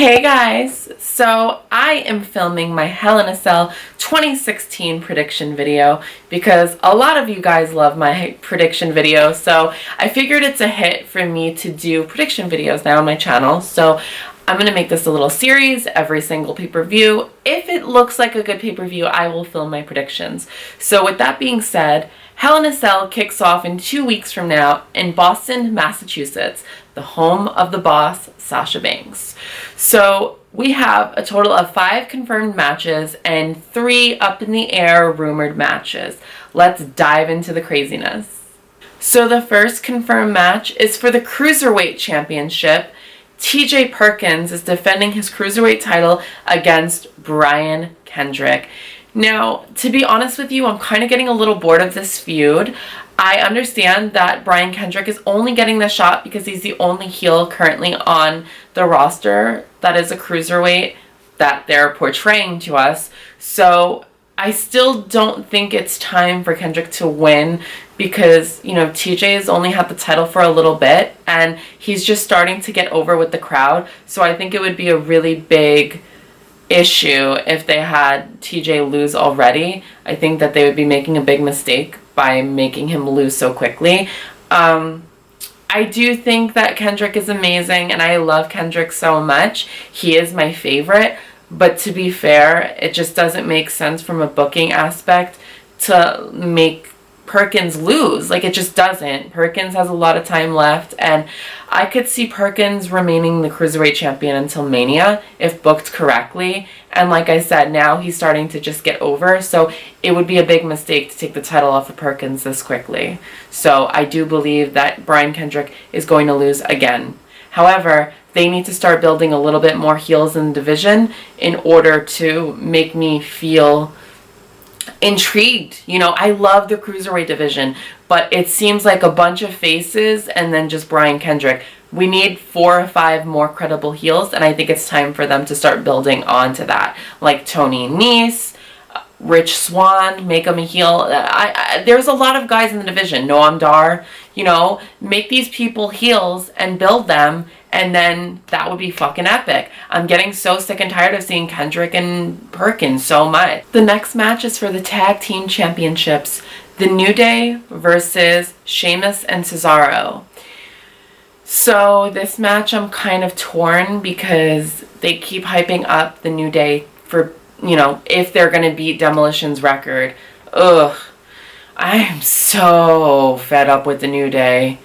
Hey guys, so I am filming my Hell in a Cell 2016 prediction video because a lot of you guys love my prediction videos, so I figured it's a hit for me to do prediction videos now on my channel. So I'm going to make this a little series every single pay-per-view. If it looks like a good pay-per-view, I will film my predictions. So with that being said, Hell in a Cell kicks off in 2 weeks from now in Boston, Massachusetts, the home of the boss, Sasha Banks. So we have a total of 5 confirmed matches and 3 up in the air rumored matches. Let's dive into the craziness. So the first confirmed match is for the Cruiserweight Championship. TJ Perkins is defending his Cruiserweight title against Brian Kendrick. Now, to be honest with you, I'm kind of getting a little bored of this feud. I understand that Brian Kendrick is only getting the shot because he's the only heel currently on the roster that is a cruiserweight that they're portraying to us. So I still don't think it's time for Kendrick to win because, you know, TJ has only had the title for a little bit and he's just starting to get over with the crowd. So I think it would be a really big issue if they had TJ lose already. I think that they would be making a big mistake by making him lose so quickly. I do think that Kendrick is amazing and I love Kendrick so much. He is my favorite, but to be fair, it just doesn't make sense from a booking aspect to make Perkins lose. Like, it just doesn't. Perkins has a lot of time left and I could see Perkins remaining the Cruiserweight champion until Mania if booked correctly. And like I said, now he's starting to just get over, so it would be a big mistake to take the title off of Perkins this quickly. So I do believe that Brian Kendrick is going to lose again. However, they need to start building a little bit more heels in the division in order to make me feel intrigued. You know, I love the Cruiserweight division, but it seems like a bunch of faces and then just Brian Kendrick. We need 4 or 5 more credible heels, and I think it's time for them to start building onto that. Like Tony Nese, Rich Swann, make him a heel. There's a lot of guys in the division. Noam Dar, you know, make these people heels and build them, and then that would be fucking epic. I'm getting so sick and tired of seeing Kendrick and Perkins so much. The next match is for the Tag Team Championships. The New Day versus Sheamus and Cesaro. So this match I'm kind of torn because they keep hyping up the New Day for, you know, if they're going to beat Demolition's record. Ugh. I am so fed up with the New Day.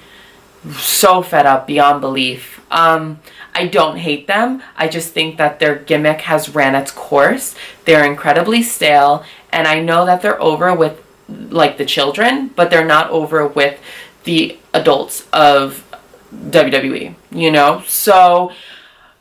So fed up beyond belief. I don't hate them. I just think that their gimmick has ran its course. They're incredibly stale. And I know that they're over with, like, the children, but they're not over with the adults of WWE, you know? So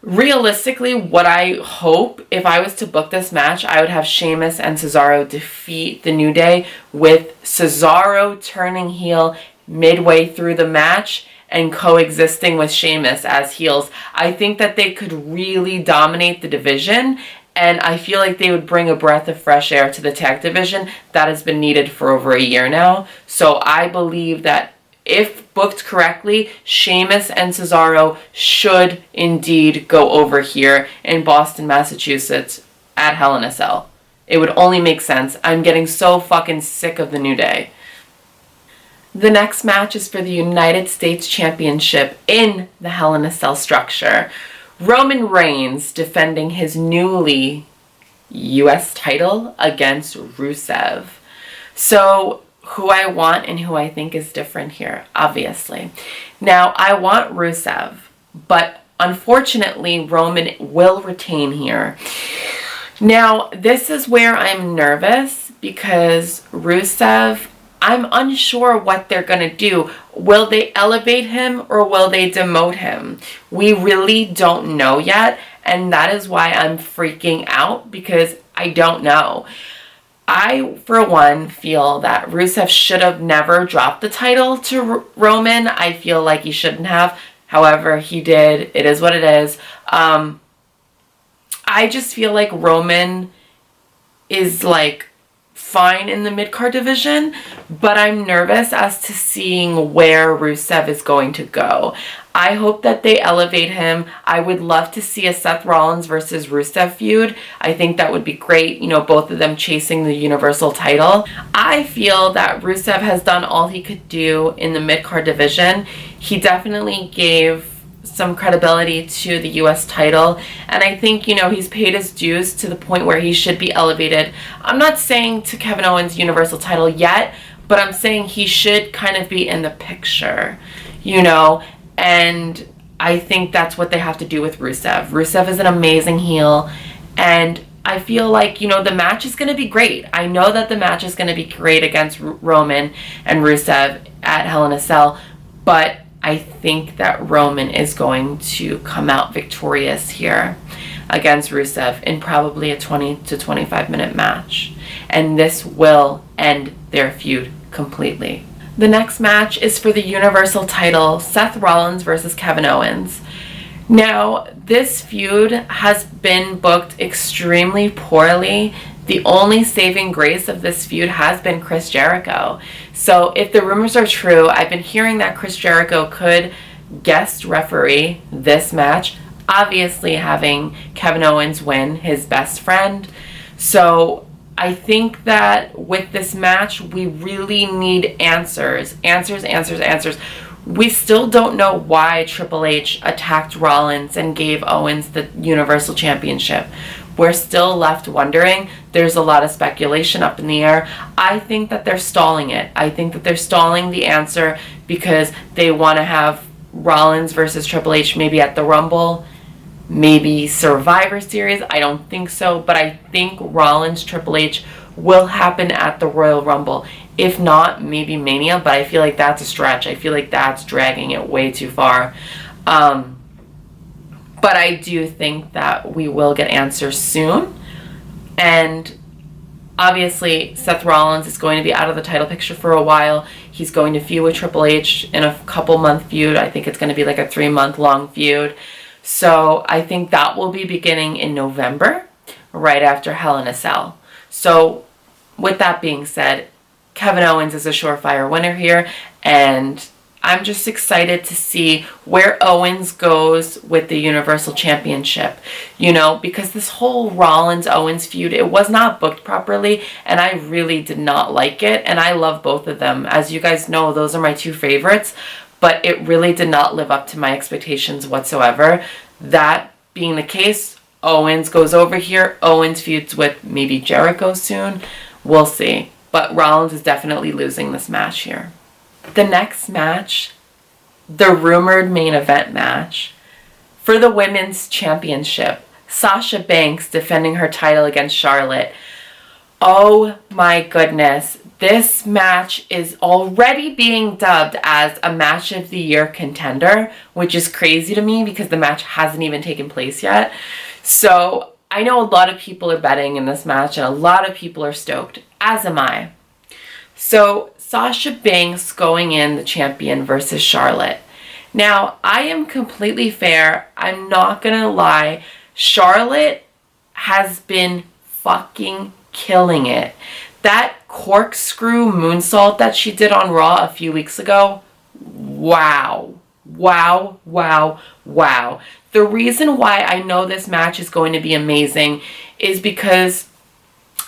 realistically, what I hope, if I was to book this match, I would have Sheamus and Cesaro defeat the New Day, with Cesaro turning heel midway through the match and coexisting with Sheamus as heels. I think that they could really dominate the division, and I feel like they would bring a breath of fresh air to the tag division that has been needed for over a year now. So I believe that if booked correctly, Sheamus and Cesaro should indeed go over here in Boston, Massachusetts at Hell in a Cell. It would only make sense. I'm getting so fucking sick of the New Day. The next match is for the United States Championship in the Hell in a Cell structure. Roman Reigns defending his newly US title against Rusev. So who I want and who I think is different here, obviously. Now, I want Rusev, but unfortunately, Roman will retain here. Now, this is where I'm nervous because Rusev, I'm unsure what they're going to do. Will they elevate him or will they demote him? We really don't know yet, and that is why I'm freaking out because I don't know. I, for one, feel that Rusev should have never dropped the title to Roman. I feel like he shouldn't have. However, he did. It is what it is. I just feel like Roman is like fine in the mid-card division, but I'm nervous as to seeing where Rusev is going to go. I hope that they elevate him. I would love to see a Seth Rollins versus Rusev feud. I think that would be great, you know, both of them chasing the Universal title. I feel that Rusev has done all he could do in the mid-card division. He definitely gave some credibility to the US title, and I think, you know, he's paid his dues to the point where he should be elevated. I'm not saying to Kevin Owens' Universal title yet, but I'm saying he should kind of be in the picture, you know, and I think that's what they have to do with Rusev. Rusev is an amazing heel, and I feel like, you know, the match is going to be great. I know that the match is going to be great against Roman and Rusev at Hell in a Cell, but I think that Roman is going to come out victorious here against Rusev in probably a 20 to 25 minute match. And this will end their feud completely. The next match is for the Universal title, Seth Rollins versus Kevin Owens. Now, this feud has been booked extremely poorly. The only saving grace of this feud has been Chris Jericho. So if the rumors are true, I've been hearing that Chris Jericho could guest referee this match, obviously having Kevin Owens win, his best friend. So I think that with this match, we really need answers. Answers. We still don't know why Triple H attacked Rollins and gave Owens the Universal Championship. We're still left wondering. There's a lot of speculation up in the air. I think that they're stalling it. I think that they're stalling the answer because they want to have Rollins versus Triple H maybe at the Rumble, maybe Survivor Series. I don't think so, but I think Rollins Triple H will happen at the Royal Rumble. If not, maybe Mania, but I feel like that's a stretch. I feel like that's dragging it way too far. But I do think that we will get answers soon. And obviously, Seth Rollins is going to be out of the title picture for a while. He's going to feud with Triple H in a couple-month feud. I think it's going to be like a 3-month-long feud. So I think that will be beginning in November, right after Hell in a Cell. So with that being said, Kevin Owens is a surefire winner here, and I'm just excited to see where Owens goes with the Universal Championship, you know, because this whole Rollins-Owens feud, it was not booked properly, and I really did not like it, and I love both of them. As you guys know, those are my two favorites, but it really did not live up to my expectations whatsoever. That being the case, Owens goes over here. Owens feuds with maybe Jericho soon. We'll see. But Rollins is definitely losing this match here. The next match, the rumored main event match for the Women's Championship. Sasha Banks defending her title against Charlotte. Oh my goodness. This match is already being dubbed as a match of the year contender, which is crazy to me because the match hasn't even taken place yet. So I know a lot of people are betting in this match and a lot of people are stoked, as am I. So Sasha Banks going in the champion versus Charlotte. Now, I am completely fair. I'm not going to lie. Charlotte has been fucking killing it. That corkscrew moonsault that she did on Raw a few weeks ago, wow. The reason why I know this match is going to be amazing is because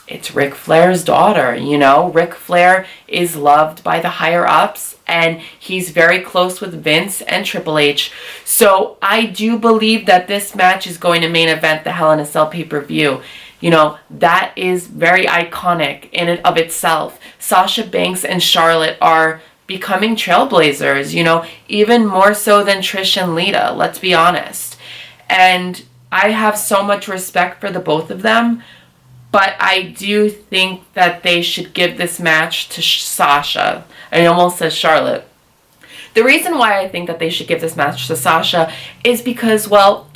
it's Ric Flair's daughter, you know. Ric Flair is loved by the higher-ups, and he's very close with Vince and Triple H. So I do believe that this match is going to main event the Hell in a Cell pay-per-view. You know, that is very iconic in and of itself. Sasha Banks and Charlotte are becoming trailblazers, you know, even more so than Trish and Lita, let's be honest. And I have so much respect for the both of them, but I do think that they should give this match to Sasha. I almost said Charlotte. The reason why I think that they should give this match to Sasha is because, well,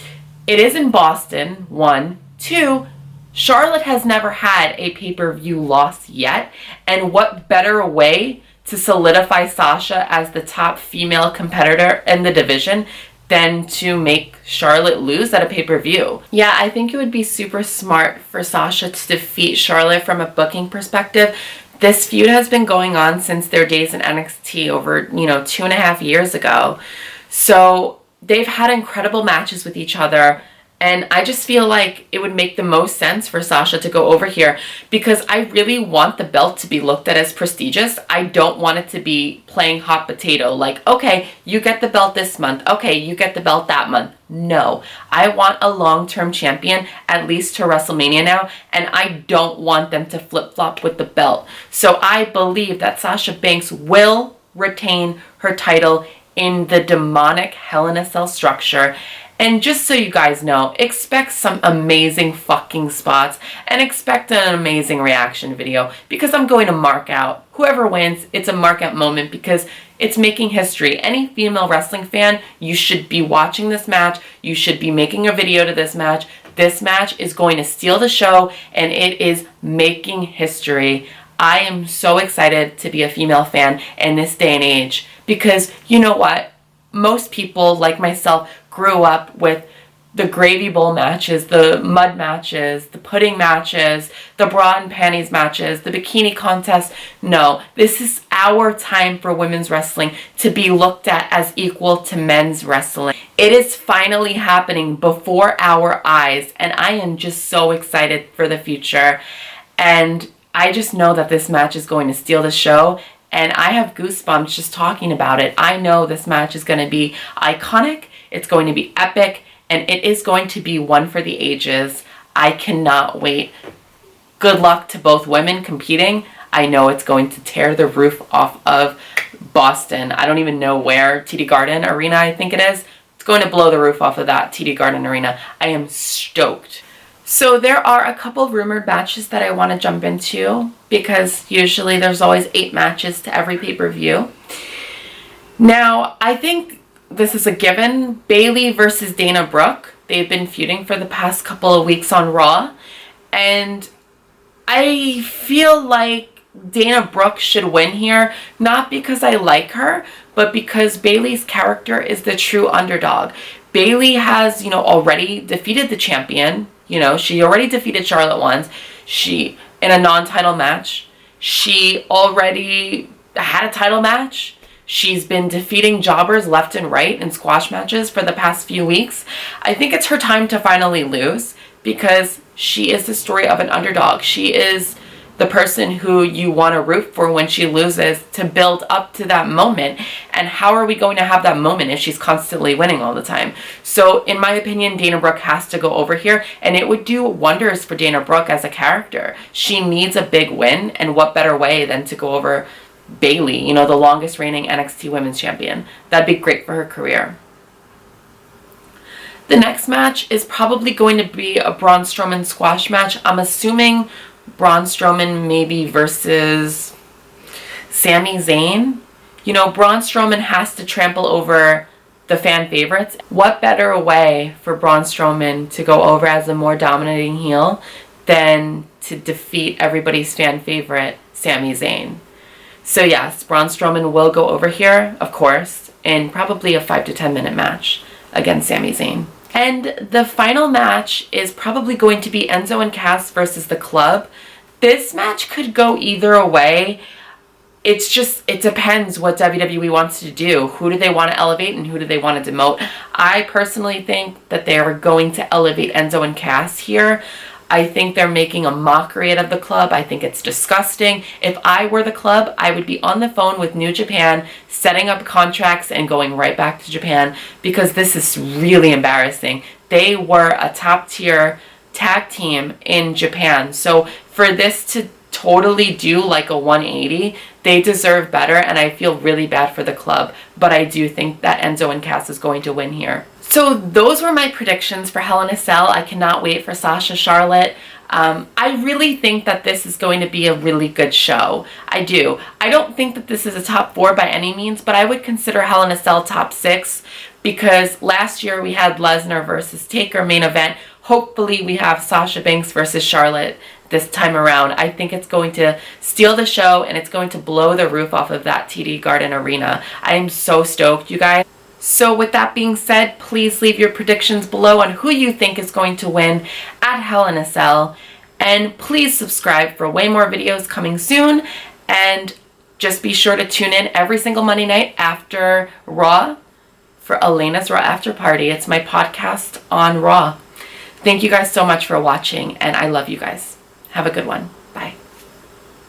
it is in Boston, 1. 2, Charlotte has never had a pay-per-view loss yet, and what better way to solidify Sasha as the top female competitor in the division than to make Charlotte lose at a pay-per-view. Yeah, I think it would be super smart for Sasha to defeat Charlotte from a booking perspective. This feud has been going on since their days in NXT over, 2.5 years ago. So they've had incredible matches with each other. And I just feel like it would make the most sense for Sasha to go over here because I really want the belt to be looked at as prestigious. I don't want it to be playing hot potato. Like, okay, you get the belt this month. Okay, you get the belt that month. No, I want a long-term champion, at least to WrestleMania now, and I don't want them to flip-flop with the belt. So I believe that Sasha Banks will retain her title in the demonic Hell in a Cell structure. And just so you guys know, expect some amazing fucking spots and expect an amazing reaction video because I'm going to mark out. Whoever wins, it's a mark out moment because it's making history. Any female wrestling fan, you should be watching this match. You should be making a video to this match. This match is going to steal the show and it is making history. I am so excited to be a female fan in this day and age because you know what? Most people, like myself, grew up with the gravy bowl matches, the mud matches, the pudding matches, the bra and panties matches, the bikini contest. No, this is our time for women's wrestling to be looked at as equal to men's wrestling. It is finally happening before our eyes, and I am just so excited for the future. And I just know that this match is going to steal the show. And I have goosebumps just talking about it. I know this match is going to be iconic, it's going to be epic, and it is going to be one for the ages. I cannot wait. Good luck to both women competing. I know it's going to tear the roof off of Boston. I don't even know where, TD Garden Arena, I think it is. It's going to blow the roof off of that TD Garden Arena. I am stoked. So there are a couple rumored matches that I want to jump into because usually there's always 8 matches to every pay-per-view. Now, I think this is a given. Bayley versus Dana Brooke. They've been feuding for the past couple of weeks on Raw. And I feel like Dana Brooke should win here, not because I like her, but because Bayley's character is the true underdog. Bayley has, already defeated the champion. She already defeated Charlotte once. She, in a non-title match. She already had a title match. She's been defeating jobbers left and right in squash matches for the past few weeks. I think it's her time to finally lose because she is the story of an underdog. She is the person who you want to root for when she loses to build up to that moment. And how are we going to have that moment if she's constantly winning all the time? So in my opinion, Dana Brooke has to go over here, and it would do wonders for Dana Brooke as a character. She needs a big win, and what better way than to go over Bayley, the longest reigning NXT Women's Champion. That'd be great for her career. The next match is probably going to be a Braun Strowman squash match. I'm assuming Braun Strowman maybe versus Sami Zayn. Braun Strowman has to trample over the fan favorites. What better way for Braun Strowman to go over as a more dominating heel than to defeat everybody's fan favorite, Sami Zayn? So yes, Braun Strowman will go over here, of course, in probably a 5 to 10 minute match against Sami Zayn. And the final match is probably going to be Enzo and Cass versus The Club. This match could go either way. It depends what WWE wants to do. Who do they want to elevate and who do they want to demote? I personally think that they are going to elevate Enzo and Cass here. I think they're making a mockery out of The Club. I think it's disgusting. If I were The Club, I would be on the phone with New Japan, setting up contracts and going right back to Japan because this is really embarrassing. They were a top-tier tag team in Japan. So for this to totally do like a 180, they deserve better, and I feel really bad for The Club. But I do think that Enzo and Cass is going to win here. So those were my predictions for Hell in a Cell. I cannot wait for Sasha Charlotte. I really think that this is going to be a really good show. I do. I don't think that this is a top 4 by any means, but I would consider Hell in a Cell top 6 because last year we had Lesnar versus Taker main event. Hopefully we have Sasha Banks versus Charlotte this time around. I think it's going to steal the show and it's going to blow the roof off of that TD Garden Arena. I am so stoked, you guys. So with that being said, please leave your predictions below on who you think is going to win at Hell in a Cell. And please subscribe for way more videos coming soon. And just be sure to tune in every single Monday night after Raw for Elena's Raw After Party. It's my podcast on Raw. Thank you guys so much for watching, and I love you guys. Have a good one.